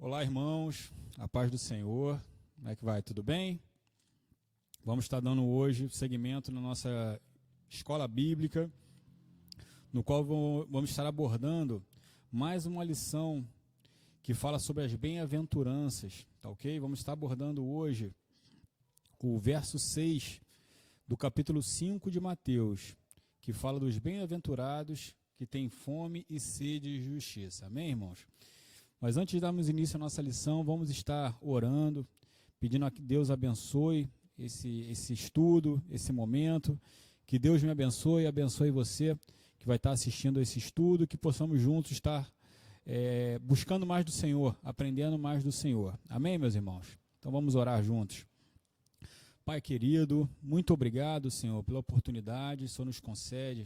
Olá, irmãos, a paz do Senhor, como é que vai? Tudo bem? Vamos estar dando hoje seguimento na nossa escola bíblica, no qual vamos estar abordando mais uma lição que fala sobre as bem-aventuranças, tá ok? Vamos estar abordando hoje o verso 6 do capítulo 5 de Mateus, que fala dos bem-aventurados que têm fome e sede de justiça. Amém, irmãos? Mas antes de darmos início à nossa lição, vamos estar orando, pedindo a que Deus abençoe esse estudo, esse momento, que Deus me abençoe e abençoe você que vai estar assistindo a esse estudo, que possamos juntos estar buscando mais do Senhor, aprendendo mais do Senhor. Amém, meus irmãos? Então vamos orar juntos. Pai querido, muito obrigado, Senhor, pela oportunidade que o Senhor nos concede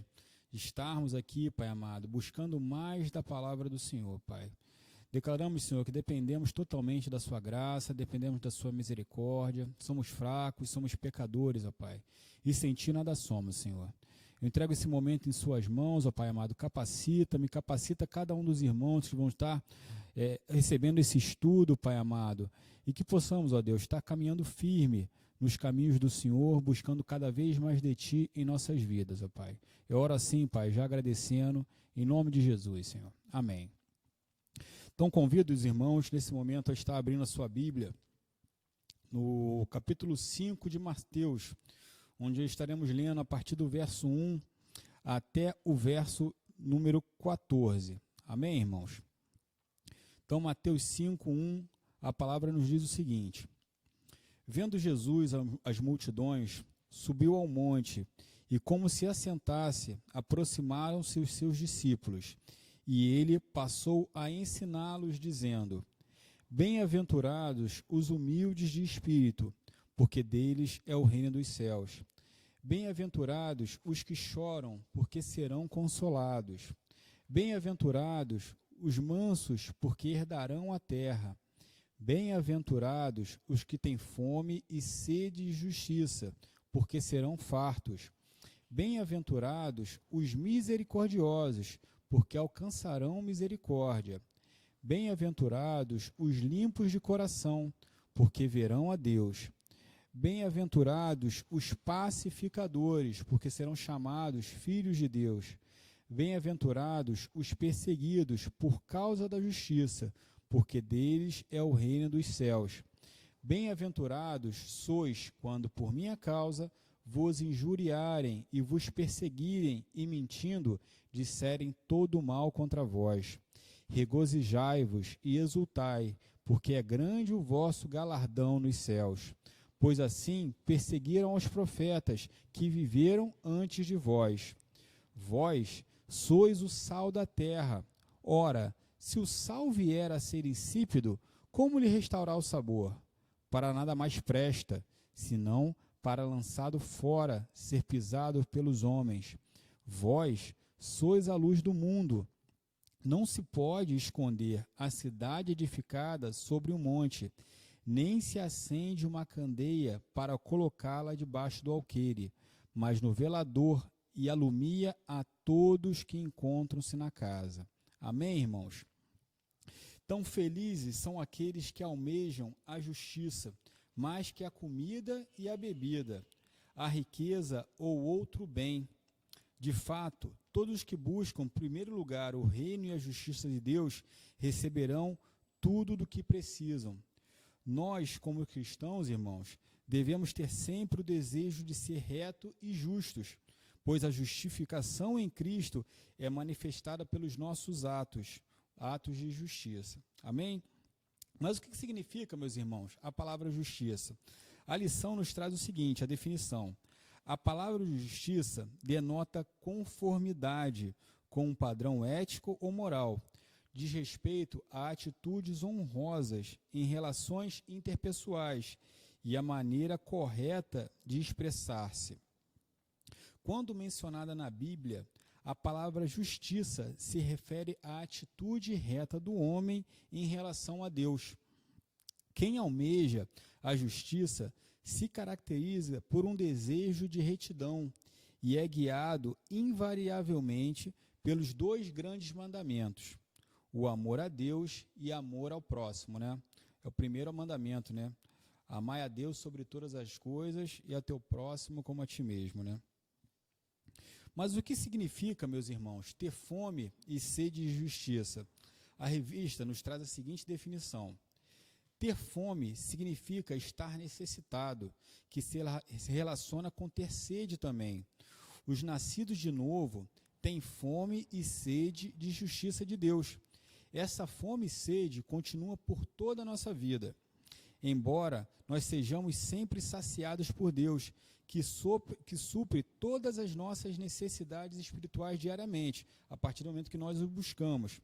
de estarmos aqui, Pai amado, buscando mais da palavra do Senhor, Pai. Declaramos, Senhor, que dependemos totalmente da sua graça, dependemos da sua misericórdia, somos fracos, somos pecadores, ó Pai, e sem ti nada somos, Senhor. Eu entrego esse momento em suas mãos, ó Pai amado, capacita cada um dos irmãos que vão estar recebendo esse estudo, Pai amado, e que possamos, ó Deus, estar caminhando firme nos caminhos do Senhor, buscando cada vez mais de ti em nossas vidas, ó Pai. Eu oro assim, Pai, já agradecendo, em nome de Jesus, Senhor. Amém. Então convido os irmãos nesse momento a estar abrindo a sua Bíblia no capítulo 5 de Mateus, onde estaremos lendo a partir do verso 1 até o verso número 14. Amém, irmãos? Então Mateus 5, 1, a palavra nos diz o seguinte: Vendo Jesus as multidões, subiu ao monte, e como se assentasse, aproximaram-se os seus discípulos. E ele passou a ensiná-los, dizendo: Bem-aventurados os humildes de espírito, porque deles é o reino dos céus. Bem-aventurados os que choram, porque serão consolados. Bem-aventurados os mansos, porque herdarão a terra. Bem-aventurados os que têm fome e sede de justiça, porque serão fartos. Bem-aventurados os misericordiosos, porque alcançarão misericórdia. Bem-aventurados os limpos de coração, porque verão a Deus. Bem-aventurados os pacificadores, porque serão chamados filhos de Deus. Bem-aventurados os perseguidos por causa da justiça, porque deles é o reino dos céus. Bem-aventurados sois quando por minha causa vos injuriarem e vos perseguirem e mentindo disserem todo o mal contra vós. Regozijai-vos e exultai, porque é grande o vosso galardão nos céus. Pois assim perseguiram os profetas que viveram antes de vós. Vós sois o sal da terra. Ora, se o sal vier a ser insípido, como lhe restaurar o sabor? Para nada mais presta, senão para lançado fora, ser pisado pelos homens. Vós sois a luz do mundo. Não se pode esconder a cidade edificada sobre um monte, nem se acende uma candeia para colocá-la debaixo do alqueire, mas no velador, e alumia a todos que encontram-se na casa. Amém, irmãos? Tão felizes são aqueles que almejam a justiça, mais que a comida e a bebida, a riqueza ou outro bem. De fato, todos que buscam, em primeiro lugar, o reino e a justiça de Deus, receberão tudo do que precisam. Nós, como cristãos, irmãos, devemos ter sempre o desejo de ser reto e justos, pois a justificação em Cristo é manifestada pelos nossos atos de justiça. Amém? Mas o que significa, meus irmãos, a palavra justiça? A lição nos traz o seguinte, a definição. A palavra justiça denota conformidade com um padrão ético ou moral, diz respeito a atitudes honrosas em relações interpessoais e a maneira correta de expressar-se. Quando mencionada na Bíblia, a palavra justiça se refere à atitude reta do homem em relação a Deus. Quem almeja a justiça se caracteriza por um desejo de retidão e é guiado invariavelmente pelos dois grandes mandamentos. o amor a Deus e amor ao próximo, né? É o primeiro mandamento, né? Amai a Deus sobre todas as coisas e a teu próximo como a ti mesmo, né? Mas o que significa, meus irmãos, ter fome e sede de justiça? A revista nos traz a seguinte definição: ter fome significa estar necessitado, que se relaciona com ter sede também. Os nascidos de novo têm fome e sede de justiça de Deus. Essa fome e sede continua por toda a nossa vida, embora nós sejamos sempre saciados por Deus, que supre todas as nossas necessidades espirituais diariamente, a partir do momento que nós o buscamos.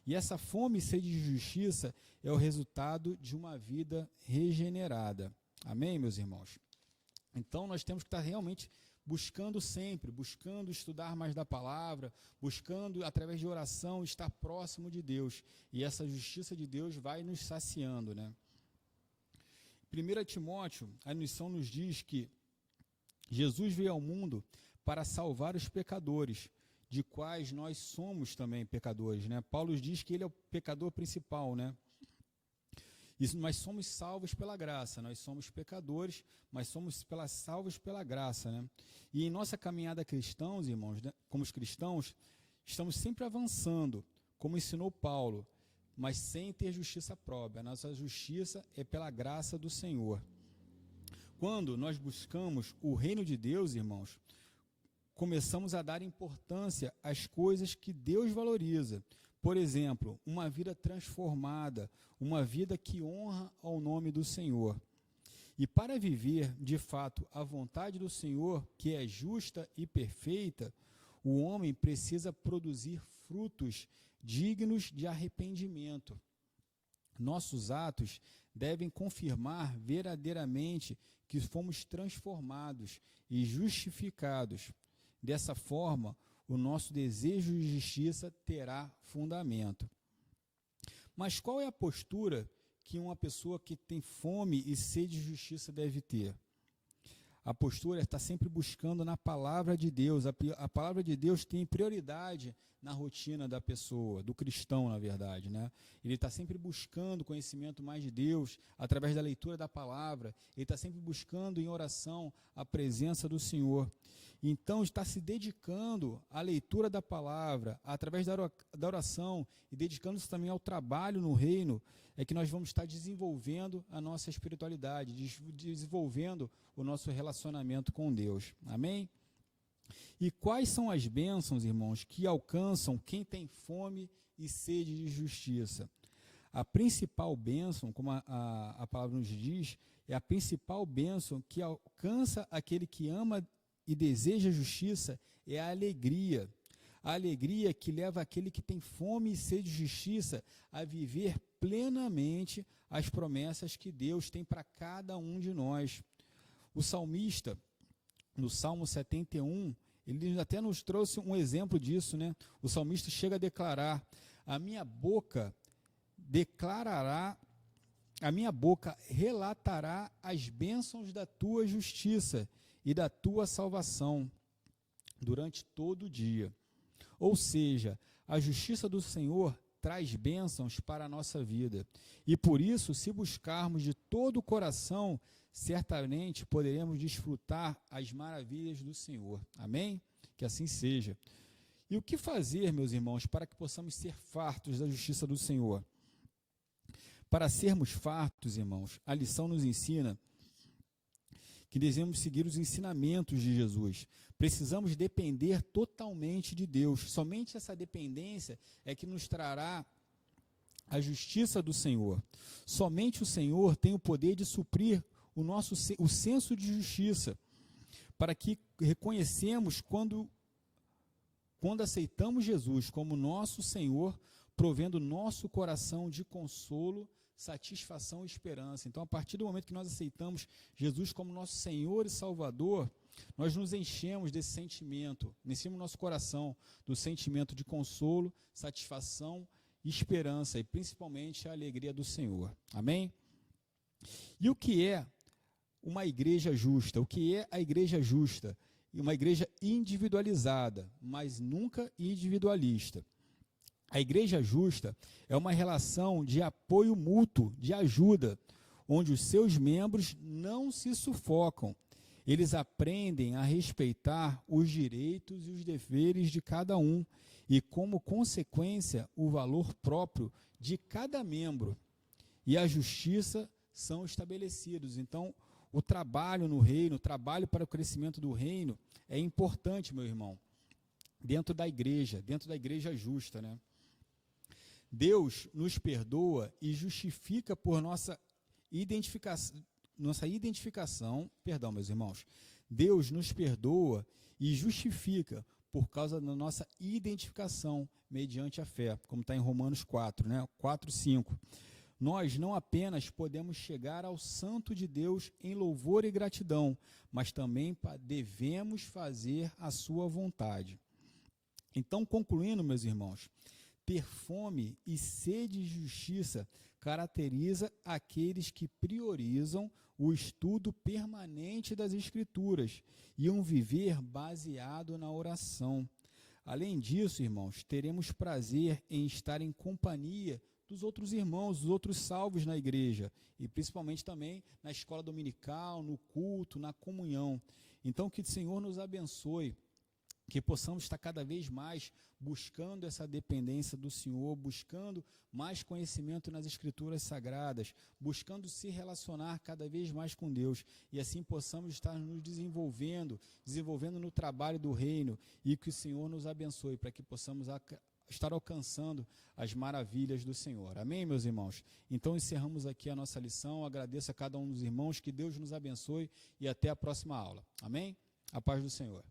E essa fome e sede de justiça é o resultado de uma vida regenerada. Amém, meus irmãos? Então, nós temos que estar realmente buscando sempre, buscando estudar mais da palavra, buscando, através de oração, estar próximo de Deus. E essa justiça de Deus vai nos saciando, né? 1 Timóteo, a lição nos diz que Jesus veio ao mundo para salvar os pecadores, de quais nós somos também pecadores, né? Paulo diz que ele é o pecador principal, né? Isso, nós somos salvos pela graça, nós somos pecadores, mas somos salvos pela graça, né? E em nossa caminhada cristãos, irmãos, né, como os cristãos, estamos sempre avançando, como ensinou Paulo, mas sem ter justiça própria. A nossa justiça é pela graça do Senhor. Quando nós buscamos o reino de Deus, irmãos, começamos a dar importância às coisas que Deus valoriza. Por exemplo, uma vida transformada, uma vida que honra ao nome do Senhor. E para viver, de fato, a vontade do Senhor, que é justa e perfeita, o homem precisa produzir frutos dignos de arrependimento. Nossos atos devem confirmar verdadeiramente que fomos transformados e justificados. Dessa forma, o nosso desejo de justiça terá fundamento. Mas qual é a postura que uma pessoa que tem fome e sede de justiça deve ter? A postura é estar sempre buscando na palavra de Deus. A palavra de Deus tem prioridade na rotina da pessoa, do cristão, na verdade, né? Ele está sempre buscando conhecimento mais de Deus, através da leitura da palavra. Ele está sempre buscando em oração a presença do Senhor. Então, está se dedicando à leitura da palavra, através da oração, e dedicando-se também ao trabalho no reino, é que nós vamos estar desenvolvendo a nossa espiritualidade, desenvolvendo o nosso relacionamento com Deus. Amém? E quais são as bênçãos, irmãos, que alcançam quem tem fome e sede de justiça? A principal bênção, como a palavra nos diz, é a principal bênção que alcança aquele que ama e deseja justiça, é a alegria. A alegria que leva aquele que tem fome e sede de justiça a viver plenamente as promessas que Deus tem para cada um de nós. O salmista, no Salmo 71, ele até nos trouxe um exemplo disso, né? O salmista chega a declarar: a minha boca relatará as bênçãos da tua justiça e da tua salvação durante todo o dia. Ou seja, a justiça do Senhor traz bênçãos para a nossa vida. E por isso, se buscarmos de todo o coração, certamente poderemos desfrutar as maravilhas do Senhor. Amém? Que assim seja. E o que fazer, meus irmãos, para que possamos ser fartos da justiça do Senhor? Para sermos fartos, irmãos, a lição nos ensina que devemos seguir os ensinamentos de Jesus. Precisamos depender totalmente de Deus. Somente essa dependência é que nos trará a justiça do Senhor. Somente o Senhor tem o poder de suprir o senso de justiça, para que reconhecemos quando aceitamos Jesus como nosso Senhor, provendo nosso coração de consolo, satisfação e esperança. Então, a partir do momento que nós aceitamos Jesus como nosso Senhor e Salvador, nós nos enchemos desse sentimento, enchemos nosso coração do sentimento de consolo, satisfação e esperança, e principalmente a alegria do Senhor. Amém? E o que é uma igreja justa? O que é a igreja justa? Uma igreja individualizada, mas nunca individualista. A igreja justa é uma relação de apoio mútuo, de ajuda, onde os seus membros não se sufocam. Eles aprendem a respeitar os direitos e os deveres de cada um e, como consequência, o valor próprio de cada membro. E a justiça são estabelecidos. Então, o trabalho no reino, o trabalho para o crescimento do reino é importante, meu irmão, dentro da igreja justa, né? Deus nos perdoa e justifica por nossa identificação, meus irmãos. Deus nos perdoa e justifica por causa da nossa identificação mediante a fé, como está em Romanos 4, né? 4, 5. Nós não apenas podemos chegar ao santo de Deus em louvor e gratidão, mas também devemos fazer a sua vontade. Então, concluindo, meus irmãos, ter fome e sede de justiça caracteriza aqueles que priorizam o estudo permanente das Escrituras e um viver baseado na oração. Além disso, irmãos, teremos prazer em estar em companhia dos outros irmãos, dos outros salvos na igreja, e principalmente também na escola dominical, no culto, na comunhão. Então, que o Senhor nos abençoe, que possamos estar cada vez mais buscando essa dependência do Senhor, buscando mais conhecimento nas Escrituras Sagradas, buscando se relacionar cada vez mais com Deus, e assim possamos estar nos desenvolvendo no trabalho do reino, e que o Senhor nos abençoe para que possamos estar alcançando as maravilhas do Senhor. Amém, meus irmãos? Então encerramos aqui a nossa lição. Agradeço a cada um dos irmãos, que Deus nos abençoe e até a próxima aula. Amém? A paz do Senhor.